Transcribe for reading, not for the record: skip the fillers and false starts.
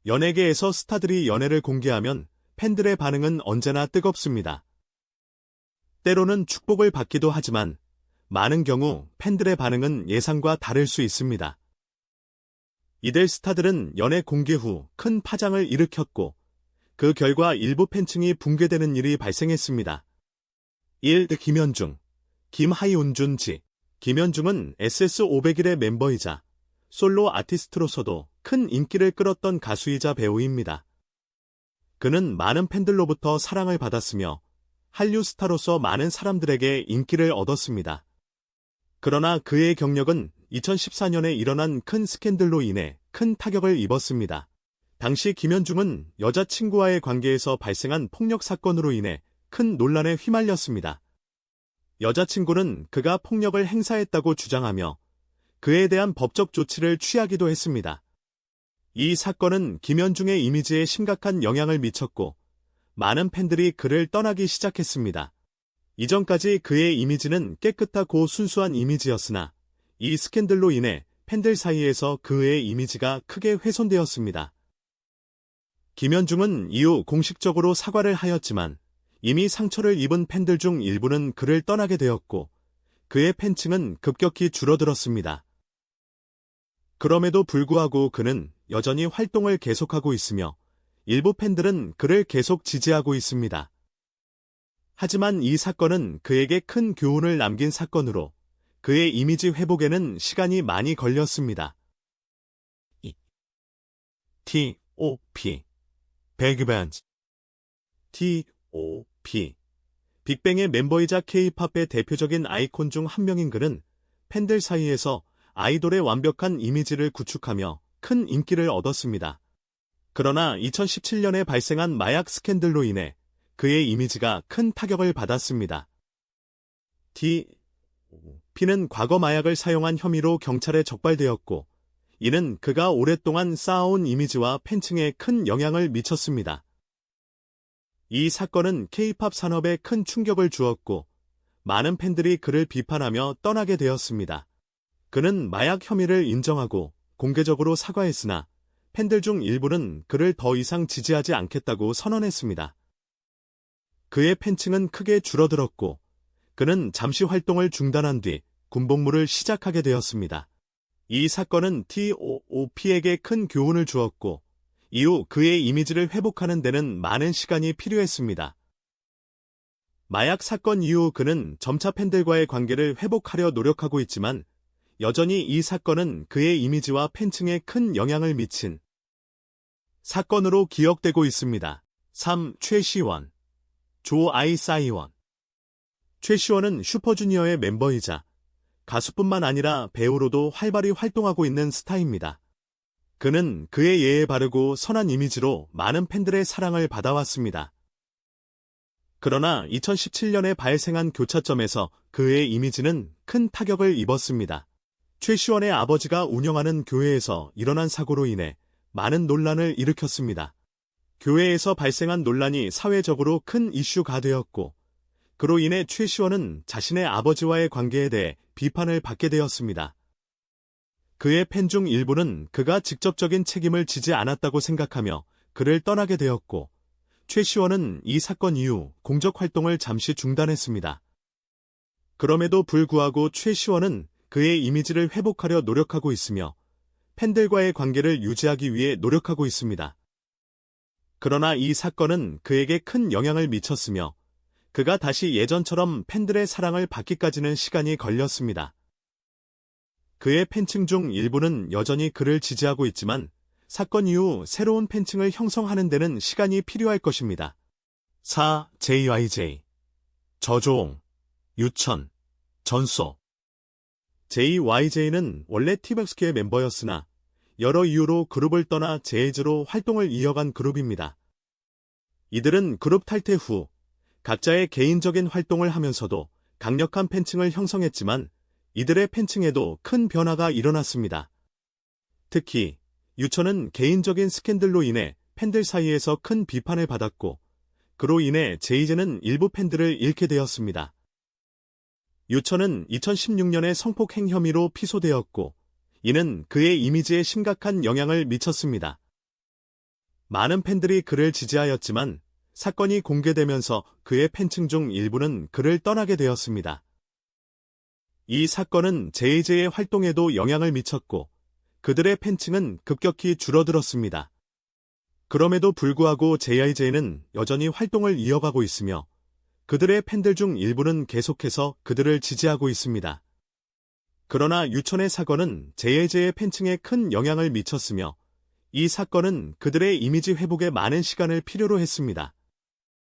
연예계에서 스타들이 연애를 공개하면 팬들의 반응은 언제나 뜨겁습니다. 때로는 축복을 받기도 하지만 많은 경우 팬들의 반응은 예상과 다를 수 있습니다. 이들 스타들은 연애 공개 후 큰 파장을 일으켰고 그 결과 일부 팬층이 붕괴되는 일이 발생했습니다. 1. 김현중, 김하이운준 지. 김현중은 SS501의 멤버이자 솔로 아티스트로서도 큰 인기를 끌었던 가수이자 배우입니다. 그는 많은 팬들로부터 사랑을 받았으며 한류 스타로서 많은 사람들에게 인기를 얻었습니다. 그러나 그의 경력은 2014년에 일어난 큰 스캔들로 인해 큰 타격을 입었습니다. 당시 김현중은 여자친구와의 관계에서 발생한 폭력 사건으로 인해 큰 논란에 휘말렸습니다. 여자친구는 그가 폭력을 행사했다고 주장하며 그에 대한 법적 조치를 취하기도 했습니다. 이 사건은 김현중의 이미지에 심각한 영향을 미쳤고 많은 팬들이 그를 떠나기 시작했습니다. 이전까지 그의 이미지는 깨끗하고 순수한 이미지였으나 이 스캔들로 인해 팬들 사이에서 그의 이미지가 크게 훼손되었습니다. 김현중은 이후 공식적으로 사과를 하였지만 이미 상처를 입은 팬들 중 일부는 그를 떠나게 되었고 그의 팬층은 급격히 줄어들었습니다. 그럼에도 불구하고 그는 여전히 활동을 계속하고 있으며 일부 팬들은 그를 계속 지지하고 있습니다. 하지만 이 사건은 그에게 큰 교훈을 남긴 사건으로 그의 이미지 회복에는 시간이 많이 걸렸습니다. T.O.P. 백밴드 T.O.P. 빅뱅의 멤버이자 K-팝의 대표적인 아이콘 중 한 명인 그는 팬들 사이에서 아이돌의 완벽한 이미지를 구축하며 큰 인기를 얻었습니다. 그러나 2017년에 발생한 마약 스캔들로 인해 그의 이미지가 큰 타격을 받았습니다. T.O.P는 과거 마약을 사용한 혐의로 경찰에 적발되었고 이는 그가 오랫동안 쌓아온 이미지와 팬층에 큰 영향을 미쳤습니다. 이 사건은 K-팝 산업에 큰 충격을 주었고 많은 팬들이 그를 비판하며 떠나게 되었습니다. 그는 마약 혐의를 인정하고 공개적으로 사과했으나 팬들 중 일부는 그를 더 이상 지지하지 않겠다고 선언했습니다. 그의 팬층은 크게 줄어들었고 그는 잠시 활동을 중단한 뒤 군복무를 시작하게 되었습니다. 이 사건은 T.O.P에게 큰 교훈을 주었고 이후 그의 이미지를 회복하는 데는 많은 시간이 필요했습니다. 마약 사건 이후 그는 점차 팬들과의 관계를 회복하려 노력하고 있지만 여전히 이 사건은 그의 이미지와 팬층에 큰 영향을 미친 사건으로 기억되고 있습니다. 3. 최시원, 조아이사이원. 최시원은 슈퍼주니어의 멤버이자 가수뿐만 아니라 배우로도 활발히 활동하고 있는 스타입니다. 그는 그의 예에 바르고 선한 이미지로 많은 팬들의 사랑을 받아왔습니다. 그러나 2017년에 발생한 교차점에서 그의 이미지는 큰 타격을 입었습니다. 최시원의 아버지가 운영하는 교회에서 일어난 사고로 인해 많은 논란을 일으켰습니다. 교회에서 발생한 논란이 사회적으로 큰 이슈가 되었고 그로 인해 최시원은 자신의 아버지와의 관계에 대해 비판을 받게 되었습니다. 그의 팬 중 일부는 그가 직접적인 책임을 지지 않았다고 생각하며 그를 떠나게 되었고 최시원은 이 사건 이후 공적 활동을 잠시 중단했습니다. 그럼에도 불구하고 최시원은 그의 이미지를 회복하려 노력하고 있으며 팬들과의 관계를 유지하기 위해 노력하고 있습니다. 그러나 이 사건은 그에게 큰 영향을 미쳤으며 그가 다시 예전처럼 팬들의 사랑을 받기까지는 시간이 걸렸습니다. 그의 팬층 중 일부는 여전히 그를 지지하고 있지만 사건 이후 새로운 팬층을 형성하는 데는 시간이 필요할 것입니다. 4. JYJ, 저조옹, 유천, 전소. JYJ는 원래 티백스키의 멤버였으나 여러 이유로 그룹을 떠나 재즈로 활동을 이어간 그룹입니다. 이들은 그룹 탈퇴 후 각자의 개인적인 활동을 하면서도 강력한 팬층을 형성했지만 이들의 팬층에도 큰 변화가 일어났습니다. 특히 유천은 개인적인 스캔들로 인해 팬들 사이에서 큰 비판을 받았고 그로 인해 제이제는 일부 팬들을 잃게 되었습니다. 유천은 2016년에 성폭행 혐의로 피소되었고 이는 그의 이미지에 심각한 영향을 미쳤습니다. 많은 팬들이 그를 지지하였지만 사건이 공개되면서 그의 팬층 중 일부는 그를 떠나게 되었습니다. 이 사건은 JJ의 활동에도 영향을 미쳤고 그들의 팬층은 급격히 줄어들었습니다. 그럼에도 불구하고 JIJ는 여전히 활동을 이어가고 있으며 그들의 팬들 중 일부는 계속해서 그들을 지지하고 있습니다. 그러나 유천의 사건은 JIJ의 팬층에 큰 영향을 미쳤으며 이 사건은 그들의 이미지 회복에 많은 시간을 필요로 했습니다.